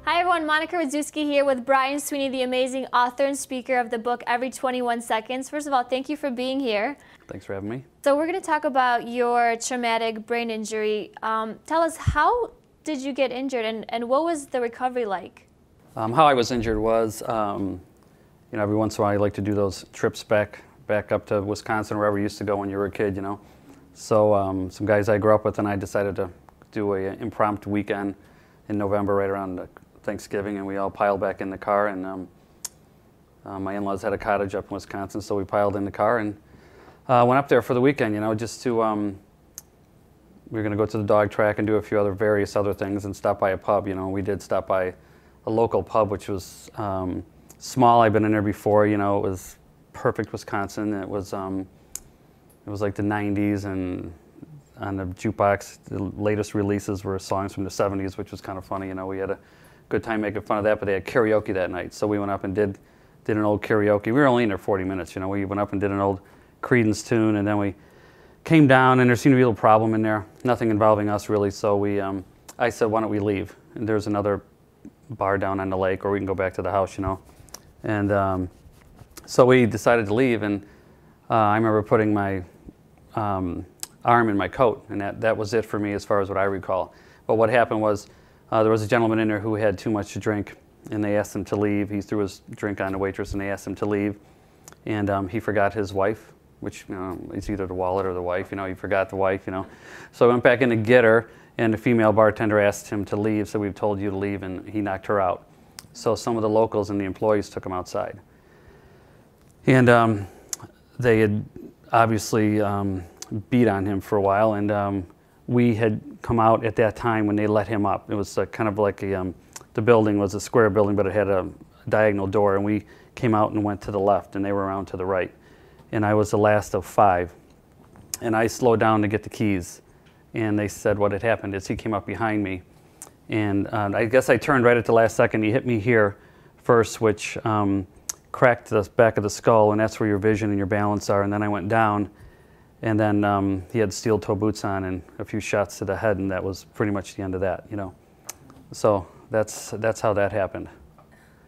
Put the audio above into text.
Hi everyone, Monica Radzuski here with Brian Sweeney, the amazing author and speaker of the book Every 21 Seconds. First of all, thank you for being here. Thanks for having me. So we're going to talk about your traumatic brain injury. Tell us, how did you get injured and what was the recovery like? How I was injured was, every once in a while I like to do those trips back up to Wisconsin, wherever you used to go when you were a kid, So some guys I grew up with and I decided to do an impromptu weekend in November right around Thanksgiving, and we all piled back in the car, and my in-laws had a cottage up in Wisconsin, so we piled in the car and went up there for the weekend, just to, we were going to go to the dog track and do a few various other things and stop by a pub. We did stop by a local pub, which was small. I've been in there before. It was perfect Wisconsin. It was like the 90s, and on the jukebox, the latest releases were songs from the 70s, which was kind of funny. We had a good time making fun of that, but they had karaoke that night. So we went up and did an old karaoke. We were only in there 40 minutes, We went up and did an old Creedence tune, and then we came down, and there seemed to be a little problem in there. Nothing involving us, really. So I said, why don't we leave? And there's another bar down on the lake, or we can go back to the house, And so we decided to leave, and I remember putting my arm in my coat, and that was it for me as far as what I recall. But what happened was there was a gentleman in there who had too much to drink, and they asked him to leave. He threw his drink on the waitress, and they asked him to leave. And he forgot his wife, which it's either the wallet or the wife. He forgot the wife. So I went back in to get her, and the female bartender asked him to leave. So we've told you to leave, and he knocked her out. So some of the locals and the employees took him outside, and they had obviously beat on him for a while, and we had come out at that time when they let him up. It was kind of like the building was a square building, but it had a diagonal door, and we came out and went to the left, and they were around to the right. And I was the last of 5. And I slowed down to get the keys, and they said what had happened is he came up behind me, and I guess I turned right at the last second. He hit me here first, which cracked the back of the skull, and that's where your vision and your balance are. And then I went down, and then he had steel toe boots on and a few shots to the head, and that was pretty much the end of that, So that's how that happened.